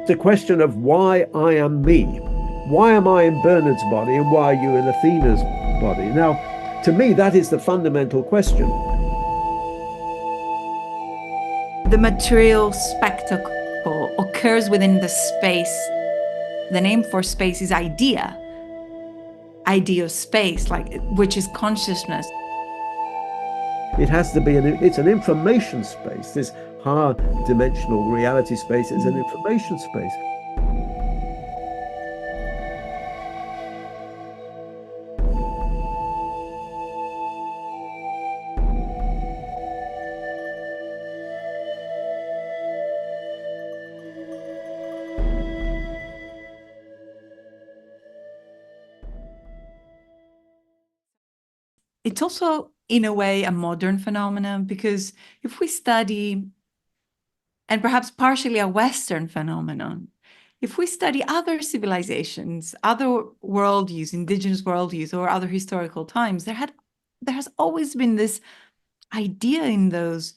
It's a question of why I am me. Why am I in Bernard's body and why are you in Athena's body? Now, to me, that is the fundamental question. The material spectacle occurs within the space. The name for space is idea of space, which is consciousness. It has to be, it's an information space. This higher dimensional reality space is an information space. It's also, in a way, a modern phenomenon, because if we study, and perhaps partially a Western phenomenon, if we study other civilizations, other worldviews, indigenous worldviews, or other historical times, there has always been this idea in those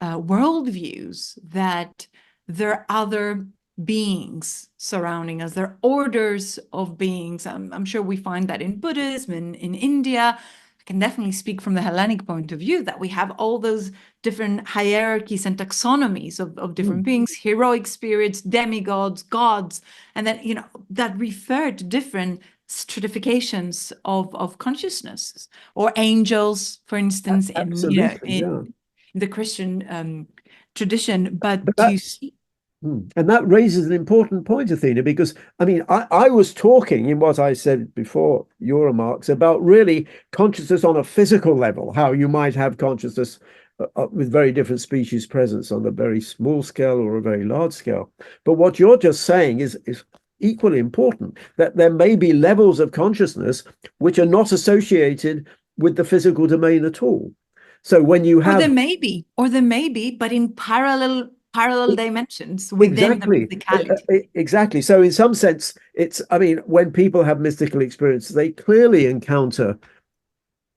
worldviews that there are other beings surrounding us. There are orders of beings. I'm sure we find that in Buddhism, in India. I can definitely speak from the Hellenic point of view that we have all those different hierarchies and taxonomies of different beings, heroic spirits, demigods, gods, and then, that refer to different stratifications of consciousness, or angels, for instance, in the Christian tradition. But do you see? And that raises an important point, Athena, because I was talking in what I said before your remarks about really consciousness on a physical level, how you might have consciousness with very different species presence on a very small scale or a very large scale. But what you're just saying is equally important, that there may be levels of consciousness which are not associated with the physical domain at all. So when you have, or there may be, but in parallel dimensions within the physicality. Exactly. So in some sense, when people have mystical experiences, they clearly encounter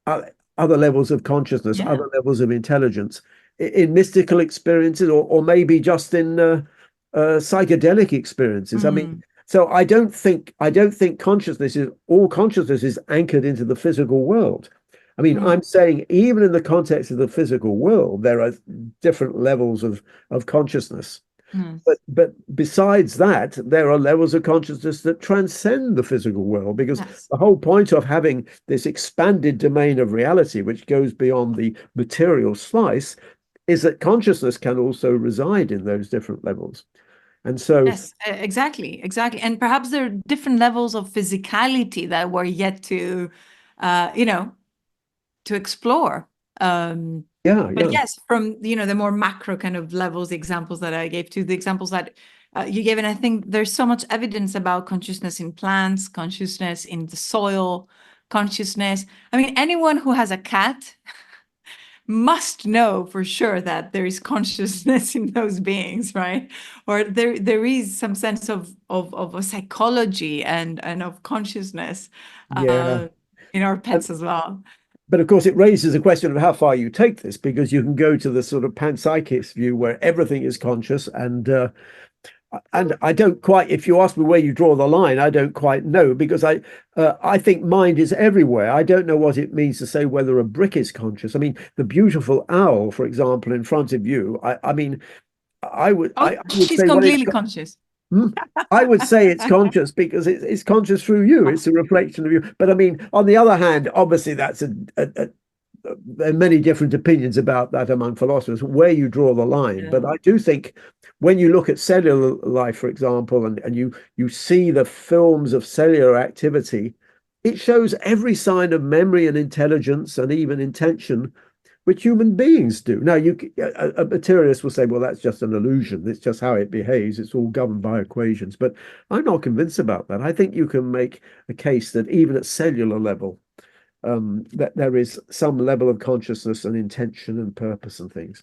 other levels of consciousness, other levels of intelligence in mystical experiences, or maybe just in psychedelic experiences. So I don't think consciousness is anchored into the physical world. I'm saying even in the context of the physical world, there are different levels of consciousness. But besides that, there are levels of consciousness that transcend the physical world, because the whole point of having this expanded domain of reality, which goes beyond the material slice, is that consciousness can also reside in those different levels. And so, yes, exactly. And perhaps there are different levels of physicality that we're yet to, to explore. But yes, from the more macro kind of levels, the examples that I gave, to the examples that you gave, and I think there's so much evidence about consciousness in plants, consciousness in the soil, consciousness. Anyone who has a cat must know for sure that there is consciousness in those beings, right? Or there is some sense of a psychology and of consciousness in our pets as well. But of course, it raises a question of how far you take this, because you can go to the sort of panpsychist view where everything is conscious, and I don't quite. If you ask me where you draw the line, I don't quite know, because I think mind is everywhere. I don't know what it means to say whether a brick is conscious. The beautiful owl, for example, in front of you. I would she's say, completely conscious. I would say it's conscious because it's conscious through you. It's a reflection of you. But on the other hand, obviously there are many different opinions about that among philosophers, where you draw the line. But I do think when you look at cellular life, for example, and you see the films of cellular activity, it shows every sign of memory and intelligence and even intention which human beings do. Now, a materialist will say, well, that's just an illusion. It's just how it behaves. It's all governed by equations. But I'm not convinced about that. I think you can make a case that even at cellular level, that there is some level of consciousness and intention and purpose and things.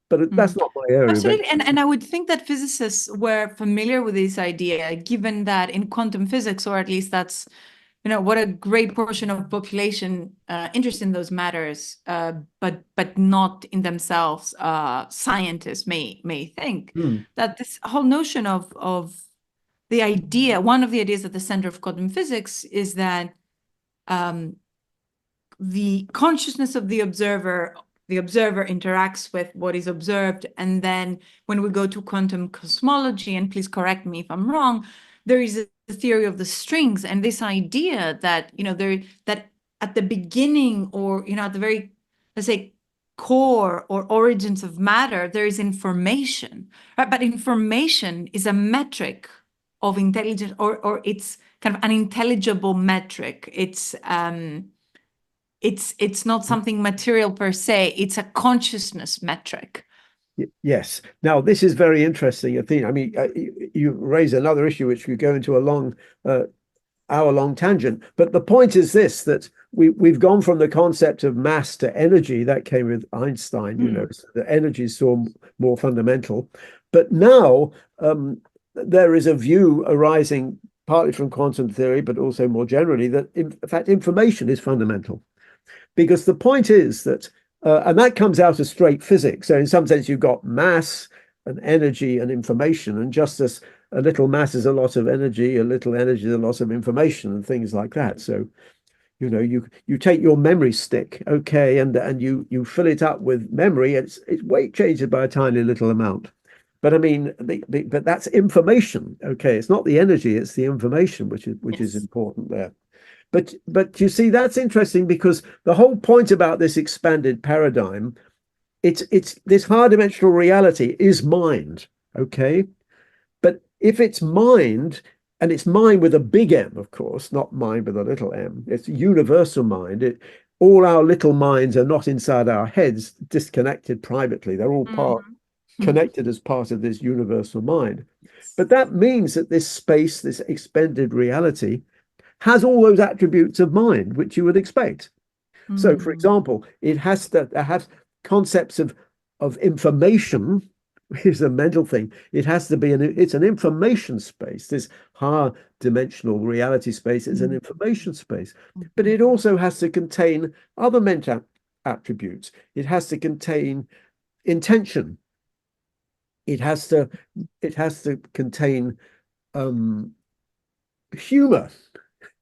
But that's not my area. Absolutely. And I would think that physicists were familiar with this idea, given that in quantum physics, or at least that's what a great portion of population interested in those matters, but not in themselves. Scientists may think that this whole notion of idea, one of the ideas at the center of quantum physics is that the consciousness of the observer interacts with what is observed. And then when we go to quantum cosmology, and please correct me if I'm wrong, there is a theory of the strings, and this idea that, that at the beginning, or, at the very, let's say, core or origins of matter, there is information, right? But information is a metric of intelligence, or it's kind of an intelligible metric. It's not something material per se. It's a consciousness metric. Yes. Now, this is very interesting, Athena. I mean, you raise another issue which we go into a long hour-long tangent. But the point is this, that we've gone from the concept of mass to energy. That came with Einstein, so the energy is so more fundamental. But now there is a view arising partly from quantum theory, but also more generally, that in fact information is fundamental. Because the point is that, and that comes out of straight physics. So in some sense, you've got mass and energy and information, and just as a little mass is a lot of energy, a little energy is a lot of information, and things like that. So, you take your memory stick, okay, and you fill it up with memory. Its weight changes by a tiny little amount. But I mean, but that's information, okay. It's not the energy; it's the information, which is important there. But you see, that's interesting, because the whole point about this expanded paradigm, it's this higher dimensional reality is mind, okay? But if it's mind, and it's mind with a big M, of course, not mind with a little m, it's universal mind. All our little minds are not inside our heads, disconnected privately. They're all connected as part of this universal mind. But that means that this space, this expanded reality, has all those attributes of mind which you would expect. So, for example, it has to have concepts of information, which is a mental thing. It has to be it's an information space. This higher dimensional reality space is an information space, but it also has to contain other mental attributes. It has to contain intention. It has to contain humor.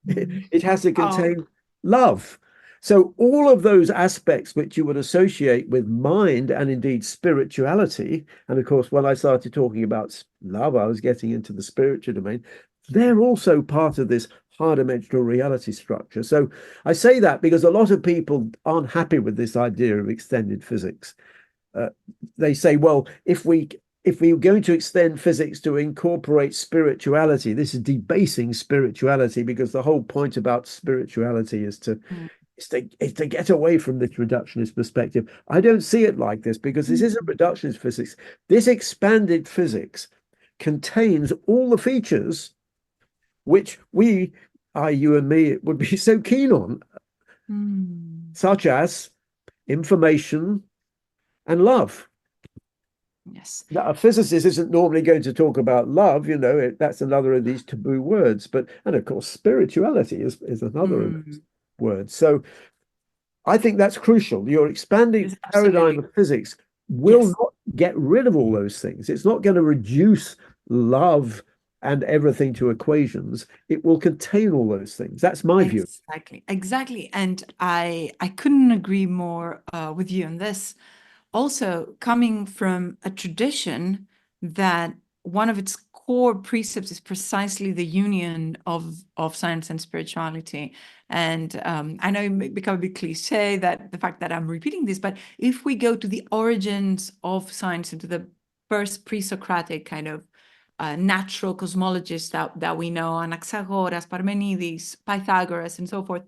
It has to contain love. So all of those aspects which you would associate with mind and indeed spirituality, and of course, when I started talking about love, I was getting into the spiritual domain. They're also part of this high dimensional reality structure. So I say that because a lot of people aren't happy with this idea of extended physics. They say, well, if we're going to extend physics to incorporate spirituality, this is debasing spirituality, because the whole point about spirituality is to get away from this reductionist perspective. I don't see it like this, because this isn't reductionist physics. This expanded physics contains all the features which you and me, would be so keen on, such as information and love. Yes. Now, a physicist isn't normally going to talk about love, that's another of these taboo words. And of course, spirituality is another of those words. So I think that's crucial. Your expanding paradigm of physics will not get rid of all those things. It's not going to reduce love and everything to equations. It will contain all those things. That's my view. Exactly. And I couldn't agree more with you on this. Also, coming from a tradition that one of its core precepts is precisely the union of science and spirituality. And I know it may become a bit cliche, that the fact that I'm repeating this, but if we go to the origins of science and to the first pre-Socratic kind of natural cosmologists that we know, Anaxagoras, Parmenides, Pythagoras, and so forth,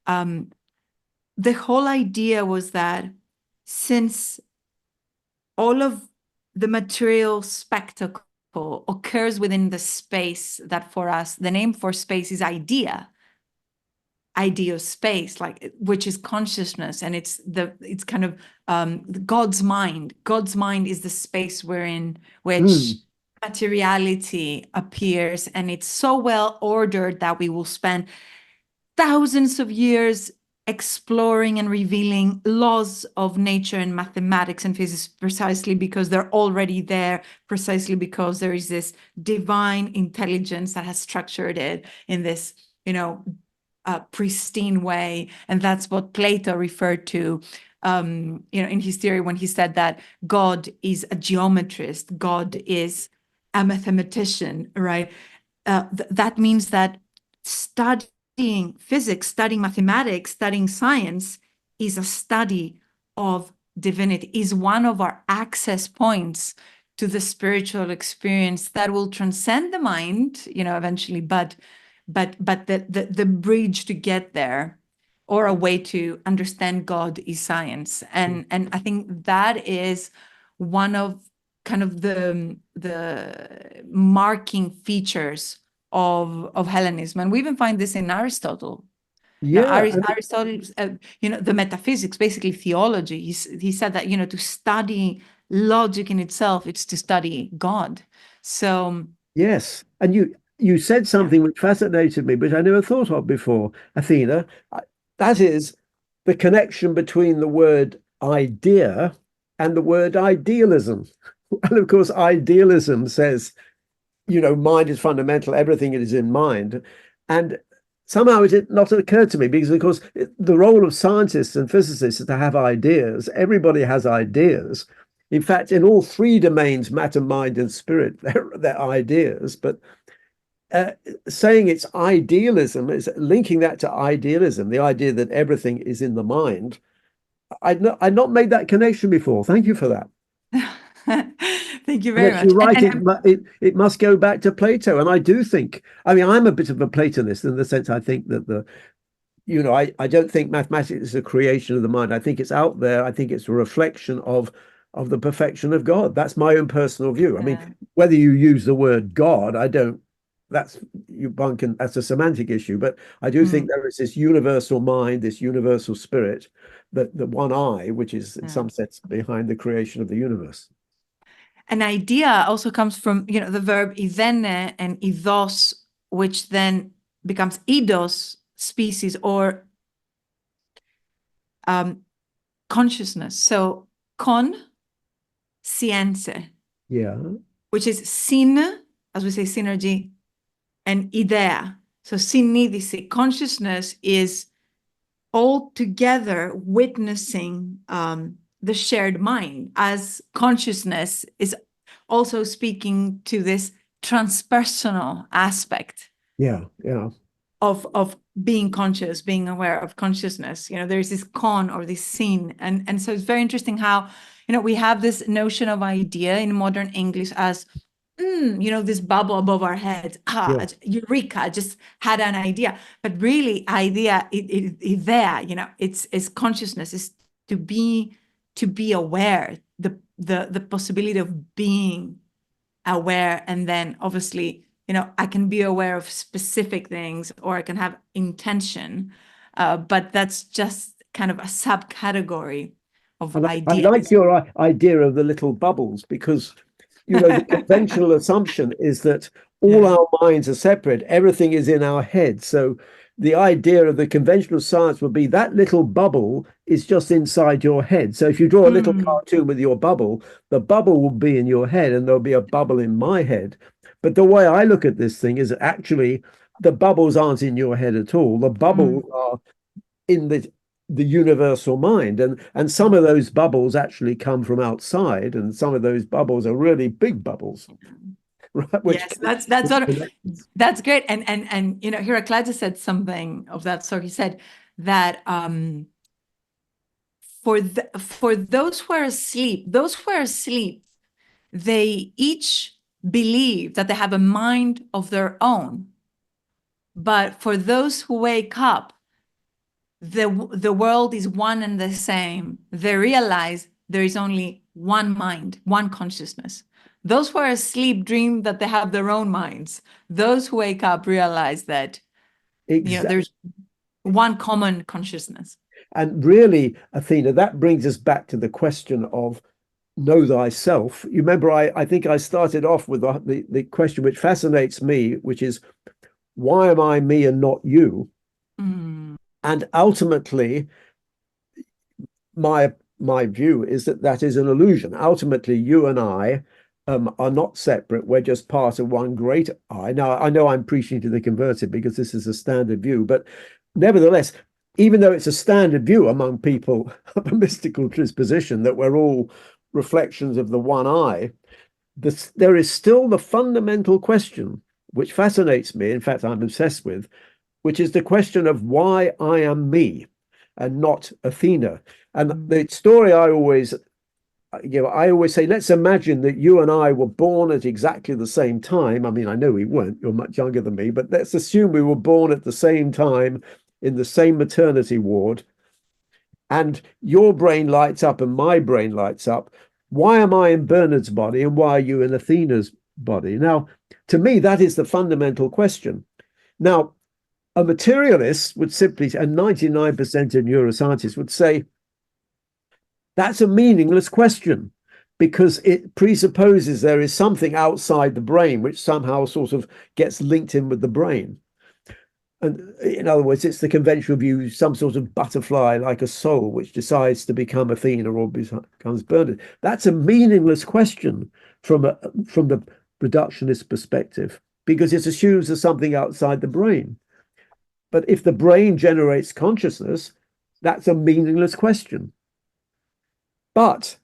the whole idea was that since all of the material spectacle occurs within the space that, for us, the name for space is idea of space, which is consciousness, and it's kind of God's mind. God's mind is the space wherein which materiality appears, and it's so well ordered that we will spend thousands of years exploring and revealing laws of nature and mathematics and physics precisely because they're already there, precisely because there is this divine intelligence that has structured it in this, pristine way. And that's what Plato referred to, in his theory when he said that God is a geometrist, God is a mathematician, right? That means that studying physics, studying mathematics, studying science is a study of divinity, is one of our access points to the spiritual experience that will transcend the mind, eventually, but the bridge to get there, or a way to understand God, is science. And I think that is one of kind of the marking features of Hellenism. And we even find this in Aristotle. Aristotle, the metaphysics, basically theology. He said that, to study logic in itself, it's to study God. So yes, and you said something which fascinated me, which I never thought of before, Athena. That is the connection between the word idea and the word idealism. And of course, idealism says, mind is fundamental, everything is in mind. And somehow it did not occur to me, because of course the role of scientists and physicists is to have ideas. Everybody has ideas. In fact, in all three domains, matter, mind, and spirit, they're ideas. But saying it's idealism, is linking that to idealism, the idea that everything is in the mind. I'd not made that connection before. Thank you for that. Thank you very much. You're right. It must go back to Plato, and I do think. I mean, I'm a bit of a Platonist in the sense I think that I don't think mathematics is a creation of the mind. I think it's out there. I think it's a reflection of the perfection of God. That's my own personal view. I mean, whether you use the word God, I don't. That's a semantic issue. But I do think there is this universal mind, this universal spirit, the one eye, which is in some sense behind the creation of the universe. An idea also comes from, the verb idene and idos, which then becomes eidos, species, or consciousness. So conscience, which is syn, as we say, synergy, and idea. So synedicy, consciousness, is all together witnessing the shared mind, as consciousness is also speaking to this transpersonal aspect of being conscious, being aware of consciousness. There's this con, or this syn, and so it's very interesting how we have this notion of idea in modern English as this bubble above our heads. Eureka, I just had an idea. But really, idea is there. It's consciousness, is to be aware, the possibility of being aware. And then obviously, I can be aware of specific things, or I can have intention, but that's just kind of a subcategory of ideas. I like your idea of the little bubbles, because the conventional assumption is that all our minds are separate. Everything is in our head. So the idea of the conventional science would be that little bubble is just inside your head. So if you draw a little cartoon with your bubble, the bubble will be in your head, and there'll be a bubble in my head. But the way I look at this thing is that actually the bubbles aren't in your head at all. The bubbles are in the universal mind, and some of those bubbles actually come from outside, and some of those bubbles are really big bubbles. Right? Yes, that's great. And Heraclitus said something of that sort. He said that for those who are asleep, they each believe that they have a mind of their own. But for those who wake up, the world is one and the same. They realize there is only one mind, one consciousness. Those who are asleep dream that they have their own minds. Those who wake up realize that there's one common consciousness. And really, Athena, that brings us back to the question of know thyself. You remember, I think I started off with the question which fascinates me, which is, why am I me and not you? And ultimately, my view is that that is an illusion. Ultimately, you and I are not separate. We're just part of one great I. Now, I know I'm preaching to the converted because this is a standard view, but nevertheless, even though it's a standard view among people of a mystical disposition that we're all reflections of the one I, there is still the fundamental question, which fascinates me, in fact, I'm obsessed with, which is the question of why I am me and not Athena. And the story I always say, let's imagine that you and I were born at exactly the same time. I mean, I know we weren't, you're much younger than me, but let's assume we were born at the same time in the same maternity ward, and your brain lights up and my brain lights up. Why am I in Bernard's body and why are you in Athena's body? Now, to me, that is the fundamental question. Now, a materialist would simply, and 99% of neuroscientists would say, that's a meaningless question because it presupposes there is something outside the brain which somehow sort of gets linked in with the brain. And in other words, it's the conventional view, some sort of butterfly like a soul which decides to become Athena or becomes Bernard. That's a meaningless question from the reductionist perspective because it assumes there's something outside the brain. But if the brain generates consciousness, that's a meaningless question. But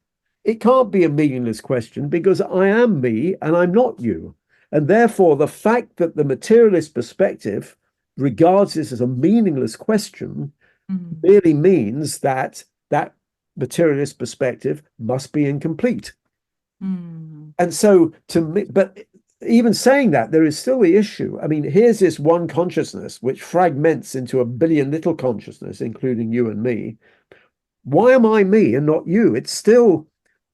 it can't be a meaningless question because I am me and I'm not you. And therefore, the fact that the materialist perspective regards this as a meaningless question merely means that that materialist perspective must be incomplete. And so to me, but even saying that, there is still the issue. I mean, here's this one consciousness which fragments into a billion little consciousness, including you and me. Why am I me and not you? It's still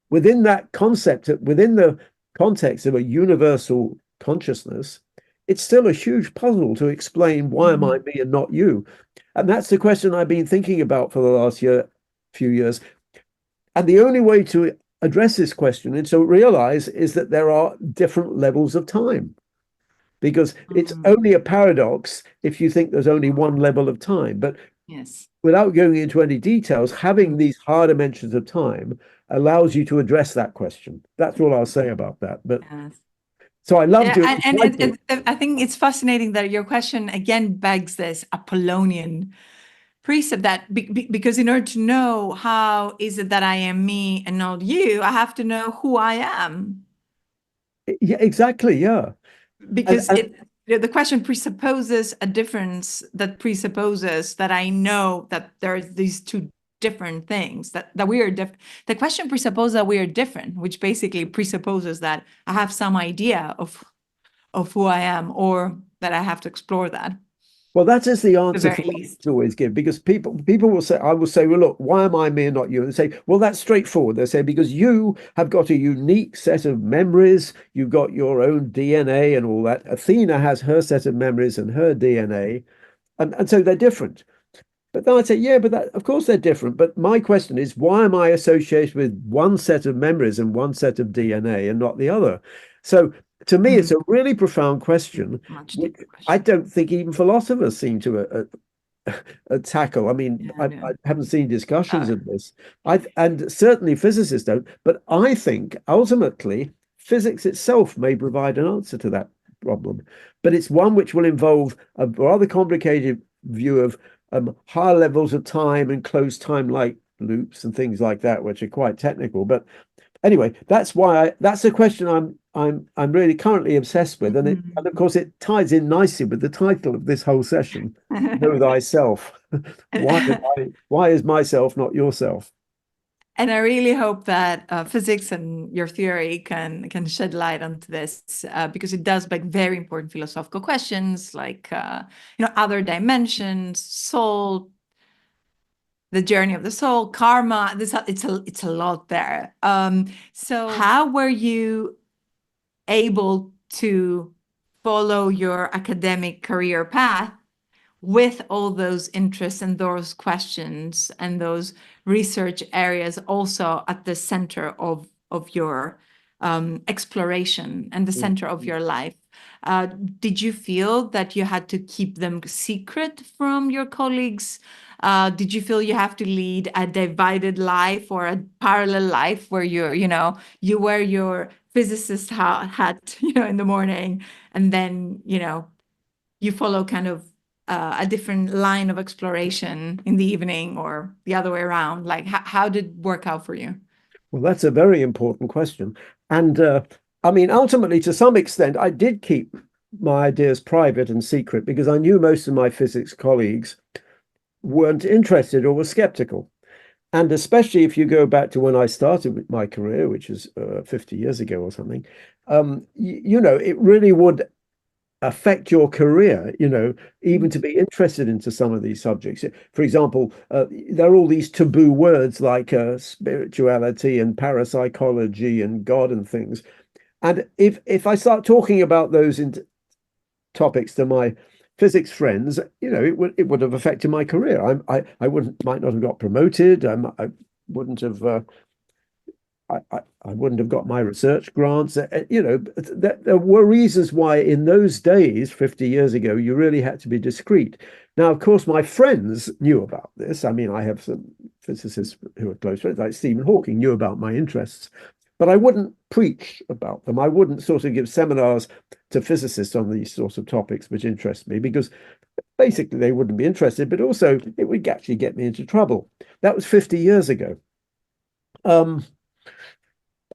within that concept, within the context of a universal consciousness, it's still a huge puzzle to explain why am I me and not you? And that's the question I've been thinking about for the last few years. And the only way to address this question and to realize is that there are different levels of time. Because it's only a paradox if you think there's only one level of time. But yes, without going into any details, having these higher dimensions of time allows you to address that question. That's all I'll say about that. But yes. so I love to. And I think it's fascinating that your question again begs this Apollonian precept that because in order to know how is it that I am me and not you, I have to know who I am. Yeah, exactly. Yeah. Because the question presupposes a difference that presupposes that I know that there are these two different things, that we are different. The question presupposes that we are different, which basically presupposes that I have some idea of who I am, or that I have to explore that. Well, that is the answer very philosophers always give, because people will say, I will say, well, look, why am I me and not you? And they say, well, that's straightforward. They say, because you have got a unique set of memories, you've got your own DNA and all that. Athena has her set of memories and her DNA, and so they're different. But then I say, yeah, but of course they're different. But my question is, why am I associated with one set of memories and one set of DNA and not the other? So to me, it's a really profound question, which I don't think even philosophers seem to tackle. I mean, I haven't seen discussions of this. And certainly physicists don't. But I think ultimately physics itself may provide an answer to that problem. But it's one which will involve a rather complicated view of higher levels of time and closed time-like loops and things like that, which are quite technical. But anyway, that's the question I'm really currently obsessed with, and of course it ties in nicely with the title of this whole session: "Know Thyself." Why is myself not yourself? And I really hope that physics and your theory can shed light onto this, because it does beg very important philosophical questions like other dimensions, soul, the journey of the soul, karma. It's a lot there. So how were you able to follow your academic career path with all those interests and those questions and those research areas also at the center of your exploration and the center of your life. Did you feel that you had to keep them secret from your colleagues? Did you feel you have to lead a divided life or a parallel life where you wear your physicist hat, in the morning, and then, you follow kind of a different line of exploration in the evening, or the other way around? Like, how did it work out for you? Well, that's a very important question. And I mean, ultimately, to some extent, I did keep my ideas private and secret because I knew most of my physics colleagues weren't interested or were skeptical. And especially if you go back to when I started with my career, which is 50 years ago or something, it really would affect your career, even to be interested into some of these subjects. For example, there are all these taboo words like spirituality and parapsychology and God and things. And if I start talking about those topics to my physics friends, it would have affected my career. I might not have got promoted. I wouldn't have. I wouldn't have got my research grants. There were reasons why in those days, 50 years ago, you really had to be discreet. Now, of course, my friends knew about this. I mean, I have some physicists who are close friends, like Stephen Hawking, knew about my interests, but I wouldn't preach about them. I wouldn't sort of give seminars to physicists on these sorts of topics which interest me, because basically they wouldn't be interested, but also it would actually get me into trouble. That was 50 years ago.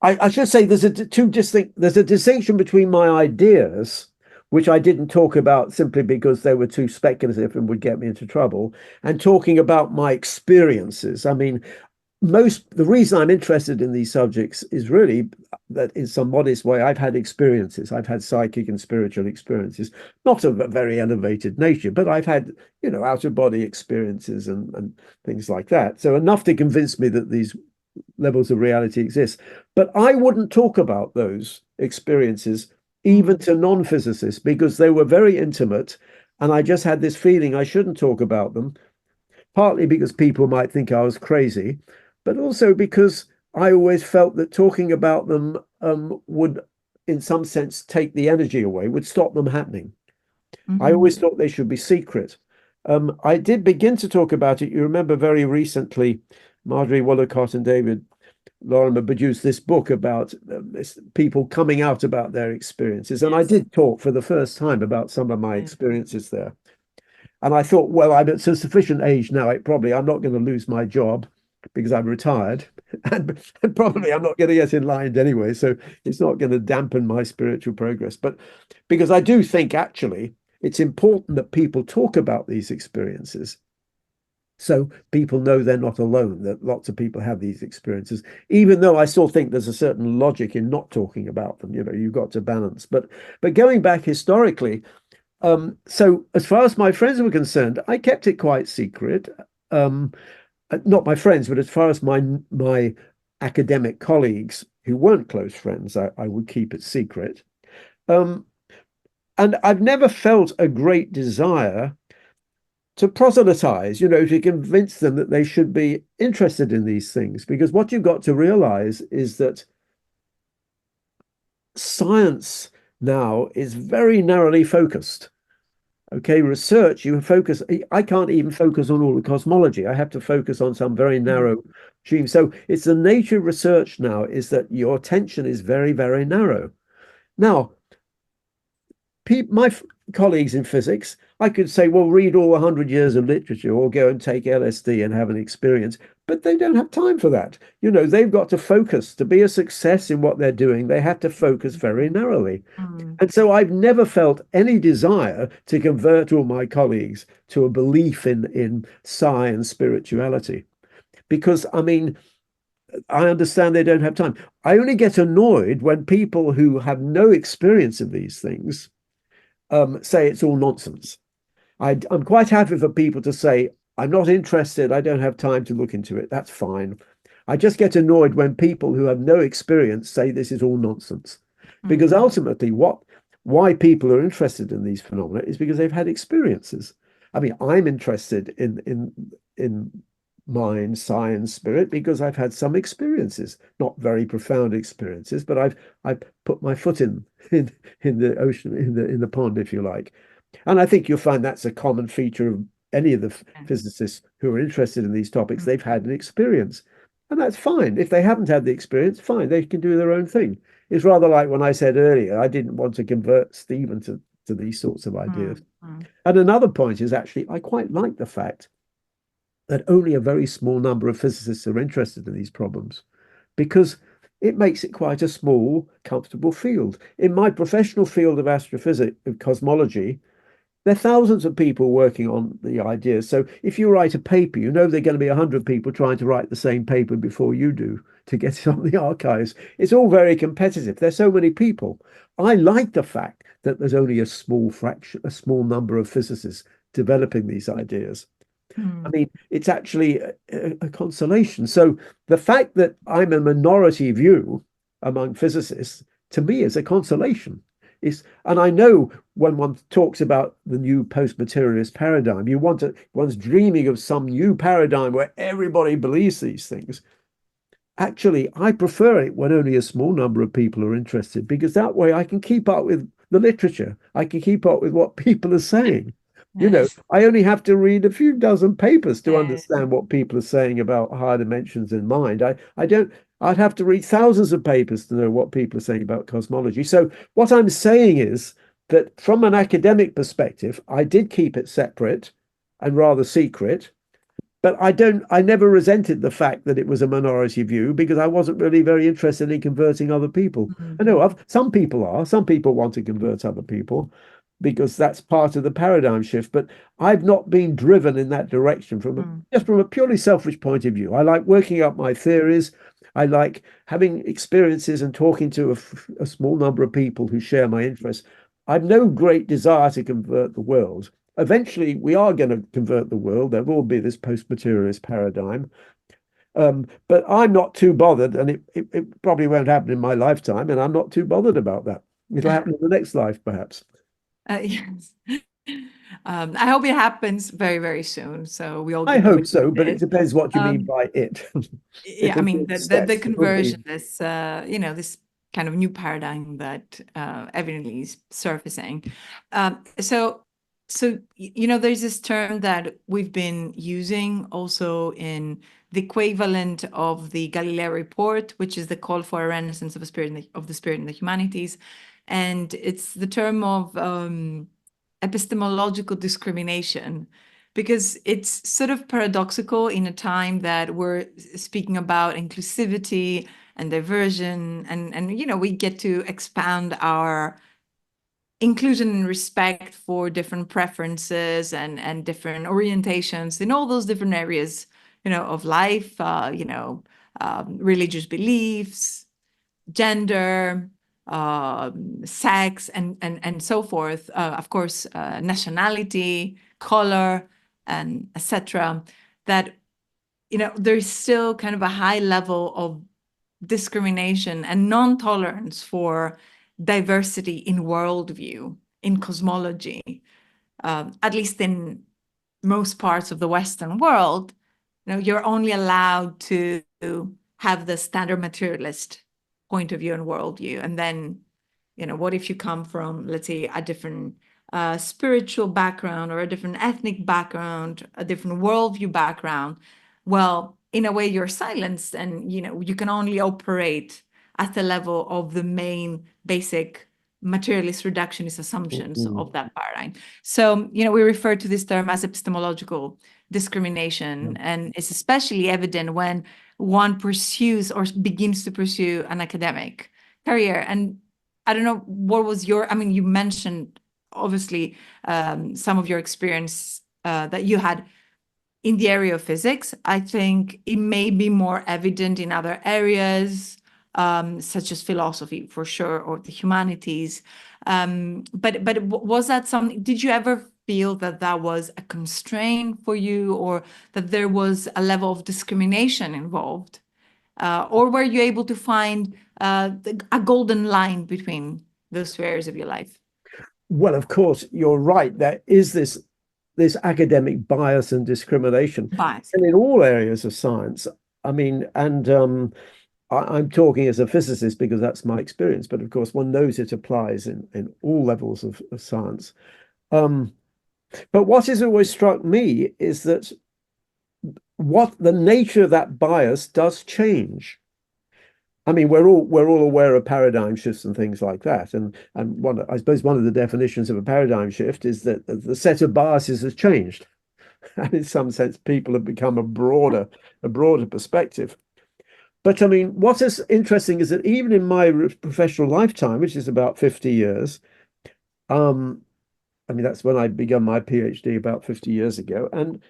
I should say there's a distinction between my ideas, which I didn't talk about simply because they were too speculative and would get me into trouble, and talking about my experiences. I mean, the reason I'm interested in these subjects is really that in some modest way, I've had experiences. I've had psychic and spiritual experiences, not of a very elevated nature, but I've had, out-of-body experiences and things like that. So enough to convince me that these levels of reality exist. But I wouldn't talk about those experiences even to non-physicists because they were very intimate, and I just had this feeling I shouldn't talk about them, partly because people might think I was crazy, but also because I always felt that talking about them would, in some sense, take the energy away, would stop them happening. I always thought they should be secret. I did begin to talk about it. You remember very recently, Marjorie Wollacott and David Lorimer produced this book about people coming out about their experiences. And I did talk for the first time about some of my experiences there. And I thought, well, I'm at a sufficient age now. I'm not going to lose my job because I'm retired. And probably I'm not going to get in line anyway. So it's not going to dampen my spiritual progress. But because I do think actually it's important that people talk about these experiences, so people know they're not alone, that lots of people have these experiences, even though I still think there's a certain logic in not talking about them. You've got to balance. But going back historically, so as far as my friends were concerned, I kept it quite secret. Not my friends, but as far as my academic colleagues who weren't close friends, I would keep it secret. And I've never felt a great desire to proselytize, to convince them that they should be interested in these things. Because what you've got to realize is that science now is very narrowly focused. Okay, research, I can't even focus on all the cosmology. I have to focus on some very narrow stream. So it's the nature of research now is that your attention is very, very narrow. Now, my colleagues in physics, I could say, well, read all 100 years of literature or go and take LSD and have an experience, but they don't have time for that. They've got to focus. To be a success in what they're doing, they have to focus very narrowly. And so I've never felt any desire to convert all my colleagues to a belief in psi and spirituality, because, I mean, I understand they don't have time. I only get annoyed when people who have no experience of these things say it's all nonsense. I'm quite happy for people to say, I'm not interested, I don't have time to look into it. That's fine. I just get annoyed when people who have no experience say this is all nonsense. Because ultimately, why people are interested in these phenomena is because they've had experiences. I mean, I'm interested in mind, science, spirit, because I've had some experiences, not very profound experiences, but I've put my foot in the ocean, in the pond, if you like. And I think you'll find that's a common feature of any of the physicists who are interested in these topics. They've had an experience, and that's fine. If they haven't had the experience, fine, they can do their own thing. It's rather like when I said earlier, I didn't want to convert Stephen to these sorts of ideas. And another point is actually, I quite like the fact that only a very small number of physicists are interested in these problems, because it makes it quite a small, comfortable field. In my professional field of astrophysics, of cosmology, there are thousands of people working on the ideas. So if you write a paper, you know there are going to be 100 people trying to write the same paper before you do to get it on the archives. It's all very competitive. There's so many people. I like the fact that there's only a small fraction, a small number of physicists developing these ideas. I mean, it's actually a consolation. So the fact that I'm a minority view among physicists, to me, is a consolation. And I know when one talks about the new post-materialist paradigm, one's dreaming of some new paradigm where everybody believes these things. Actually, I prefer it when only a small number of people are interested, because that way I can keep up with the literature. I can keep up with what people are saying. You know, I only have to read a few dozen papers to understand what people are saying about higher dimensions in mind. I'd have to read thousands of papers to know what people are saying about cosmology. So what I'm saying is that from an academic perspective, I did keep it separate and rather secret, but I never resented the fact that it was a minority view, because I wasn't really very interested in converting other people. I know some people want to convert other people, because that's part of the paradigm shift. But I've not been driven in that direction just from a purely selfish point of view. I like working up my theories. I like having experiences and talking to a small number of people who share my interests. I've no great desire to convert the world. Eventually, we are going to convert the world. There will be this post-materialist paradigm. But I'm not too bothered, and it probably won't happen in my lifetime, and I'm not too bothered about that. It'll happen in the next life, perhaps. Yes. I hope it happens very, very soon. So we all. I hope so, but it depends what you mean by it. Yeah, I mean the conversion, this this kind of new paradigm that evidently is surfacing. So there's this term that we've been using also in the equivalent of the Galileo report, which is the call for a renaissance of the spirit in the humanities. And it's the term of epistemological discrimination, because it's sort of paradoxical in a time that we're speaking about inclusivity and diversion, and we get to expand our inclusion and respect for different preferences and different orientations in all those different areas, of life, religious beliefs, gender, sex, and so forth, of course, nationality, color, and etc. That there's still kind of a high level of discrimination and non-tolerance for diversity in worldview, in cosmology, at least in most parts of the Western world. You're only allowed to have the standard materialist point of view and worldview. And then, what if you come from, let's say, a different spiritual background, or a different ethnic background, a different worldview background? Well, in a way, you're silenced, and you can only operate at the level of the main basic materialist reductionist assumptions of that paradigm. So, we refer to this term as epistemological discrimination, and it's especially evident when one pursues or begins to pursue an academic career. And I don't know, what was you mentioned, obviously, some of your experience that you had in the area of physics. I think it may be more evident in other areas, such as philosophy, for sure, or the humanities. But was that something, did you ever feel that was a constraint for you, or that there was a level of discrimination involved? Or were you able to find a golden line between those two areas of your life? Well, of course, you're right. There is this this academic bias and discrimination. Bias. And in all areas of science. I mean, and I'm talking as a physicist because that's my experience, but of course one knows it applies in all levels of science. But what has always struck me is that what the nature of that bias does change. I mean, we're all aware of paradigm shifts and things like that, and I suppose one of the definitions of a paradigm shift is that the set of biases has changed, and in some sense, people have become a broader perspective. But I mean, what is interesting is that even in my professional lifetime, which is about 50 years, I mean, that's when I began my PhD about 50 years ago, and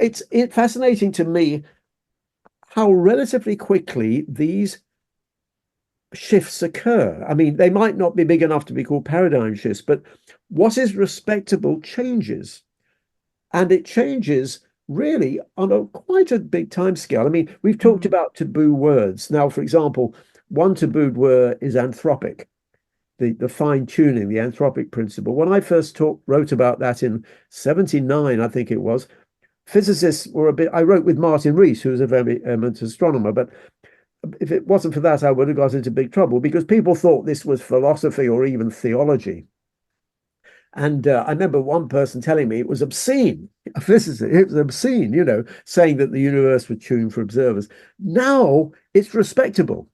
it's fascinating to me how relatively quickly these shifts occur. I mean, they might not be big enough to be called paradigm shifts, but what is respectable changes. And it changes really on quite a big time scale. I mean, we've talked about taboo words. Now, for example, one tabooed word is anthropic, the fine-tuning, the anthropic principle. When I first wrote about that in 79, I think it was, physicists were I wrote with Martin Rees, who was a very eminent astronomer, but if it wasn't for that, I would have got into big trouble because people thought this was philosophy or even theology. And I remember one person telling me it was obscene, a physicist, it was obscene, you know, saying that the universe was tuned for observers. Now it's respectable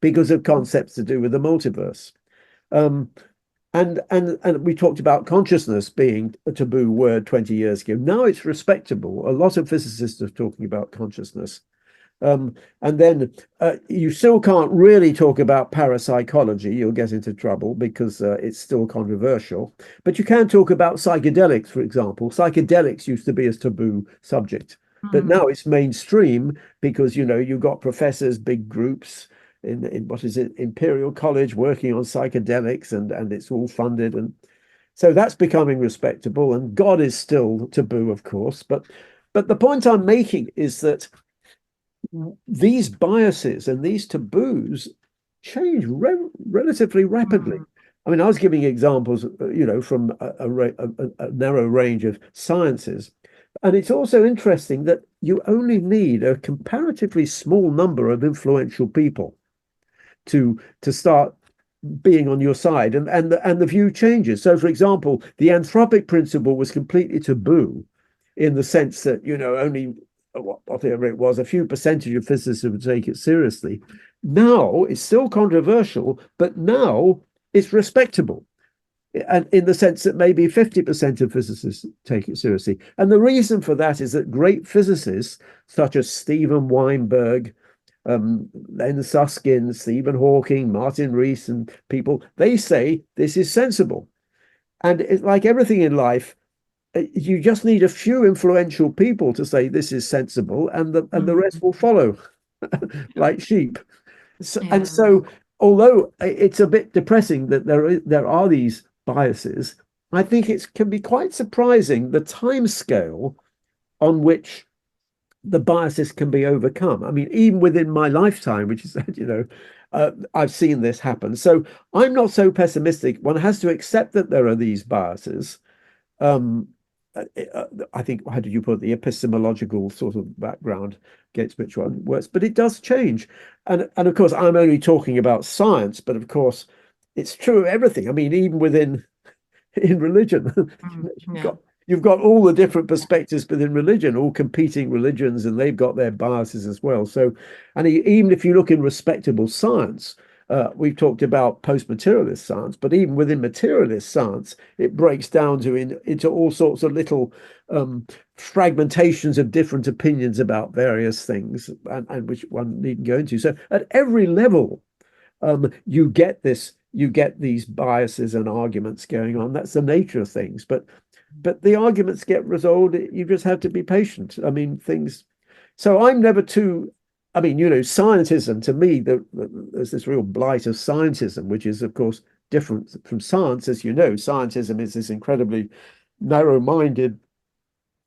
because of concepts to do with the multiverse. And we talked about consciousness being a taboo word 20 years ago. Now it's respectable. A lot of physicists are talking about consciousness. And then you still can't really talk about parapsychology. You'll get into trouble because it's still controversial. But you can talk about psychedelics, for example. Psychedelics used to be a taboo subject, but now it's mainstream because, you know, you've got professors, big groups in what is it, Imperial College working on psychedelics, and it's all funded. And so that's becoming respectable. And God is still taboo, of course. But the point I'm making is that these biases and these taboos change relatively rapidly. I mean, I was giving examples, you know, from a narrow range of sciences. And it's also interesting that you only need a comparatively small number of influential people to start being on your side, and the view changes. So, for example, the anthropic principle was completely taboo in the sense that, you know, only whatever it was, a few percentage of physicists would take it seriously. Now it's still controversial, but now it's respectable. And in the sense that maybe 50% of physicists take it seriously. And the reason for that is that great physicists, such as Stephen Weinberg, Len Susskind, Stephen Hawking, Martin Rees, and people, they say this is sensible. And it's like everything in life, you just need a few influential people to say this is sensible, and the rest will follow like sheep. So, yeah. And so, although it's a bit depressing that there are these biases, I think it can be quite surprising the time scale on which the biases can be overcome. I mean, even within my lifetime, which is, you know, I've seen this happen. So I'm not so pessimistic. One has to accept that there are these biases. I think, how did you put the epistemological sort of background against which one works, but it does change. And of course, I'm only talking about science, but of course, it's true of everything. I mean, even in religion, you've got all the different perspectives within religion, all competing religions, and they've got their biases as well. So, and even if you look in respectable science, we've talked about post-materialist science, but even within materialist science, it breaks down into all sorts of little fragmentations of different opinions about various things, and which one needn't go into. So at every level, you get these biases and arguments going on. That's the nature of things. But the arguments get resolved. You just have to be patient. I mean, things. So I'm never too. I mean, you know, scientism, to me, there's this real blight of scientism, which is, of course, different from science. As you know, scientism is this incredibly narrow-minded,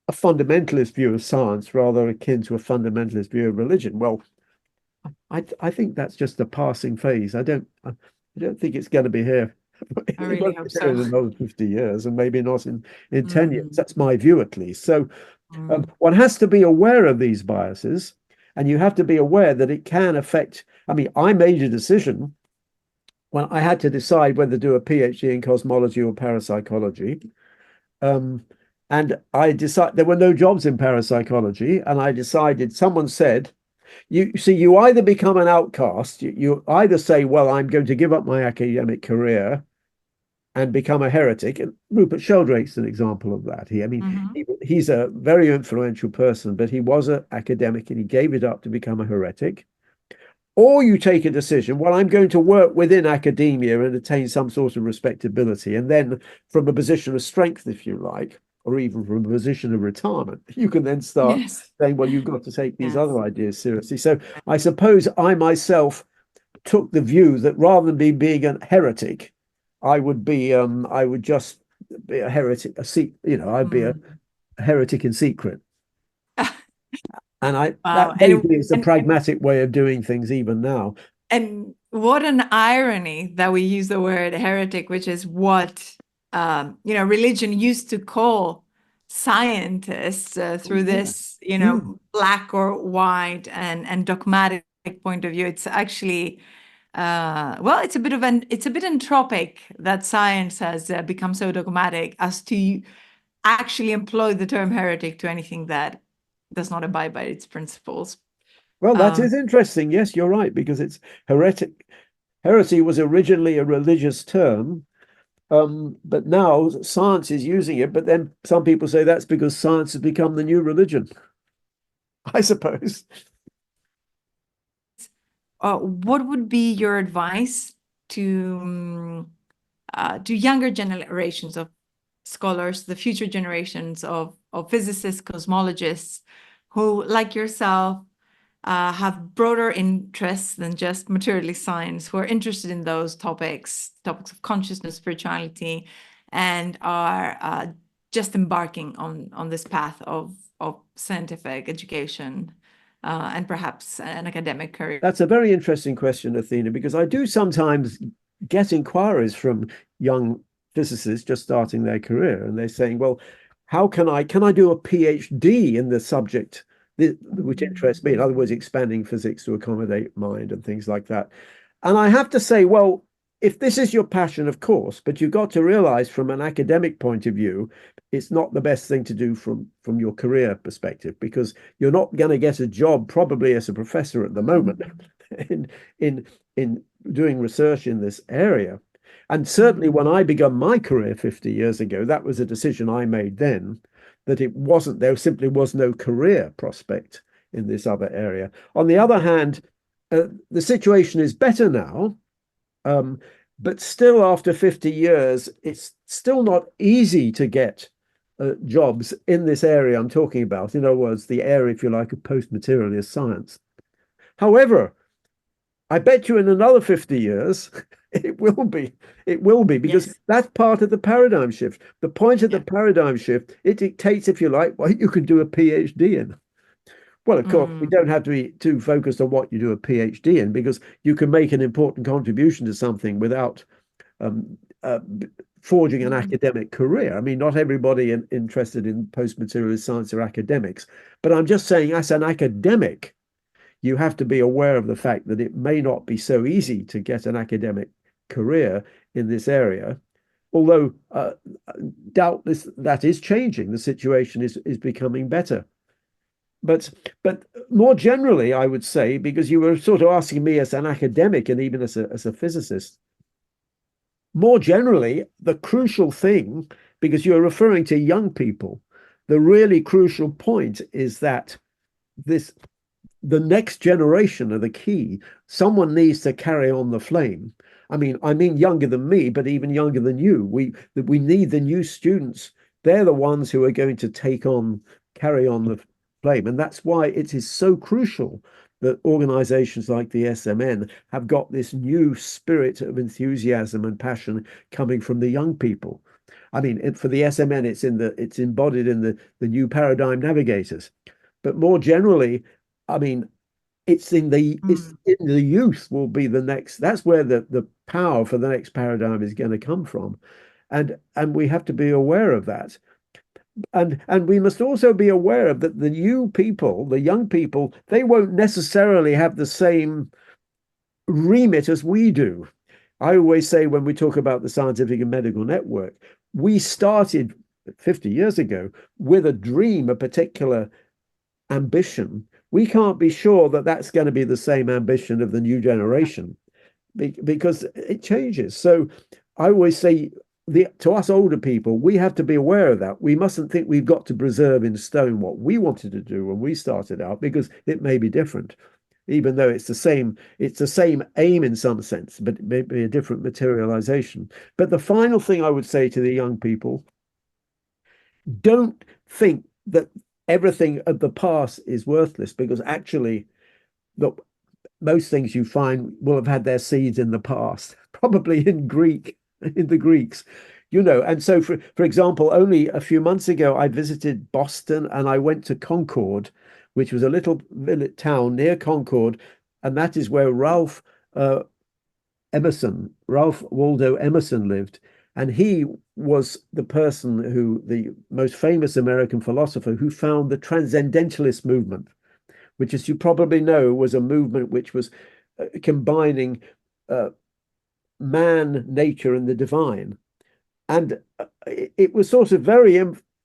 a fundamentalist view of science, rather akin to a fundamentalist view of religion. Well, I think that's just a passing phase. I don't think it's going to be here I It really won't hope be here so. in another 50 years, and maybe not in 10 years. Mm, That's my view, at least. So mm, one has to be aware of these biases, and you have to be aware that it can affect. I mean, I made a decision when I had to decide whether to do a PhD in cosmology or parapsychology. Um, and I decided there were no jobs in parapsychology, and I decided, someone said, you see, you either become an outcast, you either say, well, I'm going to give up my academic career and become a heretic. And Rupert Sheldrake's an example of that. mhm. He's a very influential person, but he was an academic and he gave it up to become a heretic. Or you take a decision, well, I'm going to work within academia and attain some sort of respectability. And then from a position of strength, if you like, or even from a position of retirement, you can then start Yes. saying, well, you've got to take these Yes. other ideas seriously. So I suppose I myself took the view that rather than being a heretic, I would just be a heretic, I'd be a Mm. heretic in secret. And that Wow. maybe is a pragmatic way of doing things even now. And what an irony that we use the word heretic, which is what religion used to call scientists through this, black or white and dogmatic point of view. It's actually it's a bit entropic that science has become so dogmatic as to actually employ the term heretic to anything that does not abide by its principles. Well, that is interesting. Yes, you're right, because it's heretic. Heresy was originally a religious term, but now science is using it. But then some people say that's because science has become the new religion, I suppose. What would be your advice to younger generations of scholars, the future generations of physicists, cosmologists, who, like yourself, have broader interests than just materialist science, who are interested in those topics of consciousness, spirituality, and are just embarking on this path of scientific education and perhaps an academic career? That's a very interesting question, Athena, because I do sometimes get inquiries from young physicists just starting their career, and they're saying, well, how can I do a PhD in the subject which interests me? In other words, expanding physics to accommodate mind and things like that. And I have to say, well, if this is your passion, of course, but you've got to realize from an academic point of view, it's not the best thing to do from your career perspective, because you're not going to get a job probably as a professor at the moment in doing research in this area. And certainly when I began my career 50 years ago, that was a decision I made then, that there simply was no career prospect in this other area. On the other hand, the situation is better now. But still, after 50 years, it's still not easy to get jobs in this area I'm talking about. In other words, the area, if you like, of post-materialist science. However, I bet you in another 50 years, it will be, because that's part of the paradigm shift. The point of the paradigm shift, it dictates, if you like, what you can do a PhD in. Well, of course, we don't have to be too focused on what you do a PhD in, because you can make an important contribution to something without forging an academic career. I mean, not everybody interested in post-materialist science are academics, but I'm just saying, as an academic, you have to be aware of the fact that it may not be so easy to get an academic career in this area, although doubtless that is changing. The situation is becoming better. But more generally, I would say, because you were sort of asking me as an academic and even as a physicist, more generally, the crucial thing, because you're referring to young people, the really crucial point is that the next generation are the key. Someone needs to carry on the flame. I mean younger than me, but even younger than you. We need the new students. They're the ones who are going to carry on the flame. And that's why it is so crucial that organizations like the SMN have got this new spirit of enthusiasm and passion coming from the young people. I mean, for the SMN, it's embodied in the new paradigm navigators. But more generally, I mean, it's in the youth will be the next. That's where the power for the next paradigm is going to come from. And we have to be aware of that. And we must also be aware of that the new people, the young people, they won't necessarily have the same remit as we do. I always say when we talk about the scientific and medical network, we started 50 years ago with a dream, a particular ambition. We can't be sure that that's going to be the same ambition of the new generation because it changes. So I always say, to us older people, we have to be aware of that. We mustn't think we've got to preserve in stone what we wanted to do when we started out, because it may be different, even though it's the same aim in some sense, but it may be a different materialization. But the final thing I would say to the young people, don't think that everything of the past is worthless, because actually most things you find will have had their seeds in the past, probably in the Greeks, and so for example, only a few months ago I visited Boston and I went to Concord, which was a little village town near Concord, and that is where Ralph Waldo Emerson lived. And he was the most famous American philosopher who found the transcendentalist movement, which, as you probably know, was a movement which was combining man, nature, and the divine. And it was sort of very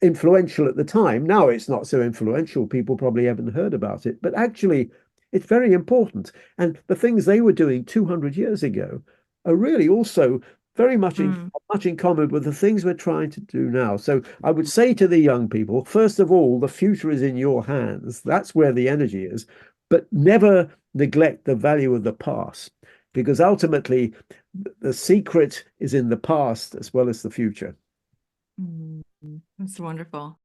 influential at the time. Now it's not so influential. People probably haven't heard about it, but actually it's very important. And the things they were doing 200 years ago are really also very much in common with the things we're trying to do now. So I would say to the young people, first of all, the future is in your hands. That's where the energy is, but never neglect the value of the past, because ultimately the secret is in the past as well as the future. That's wonderful.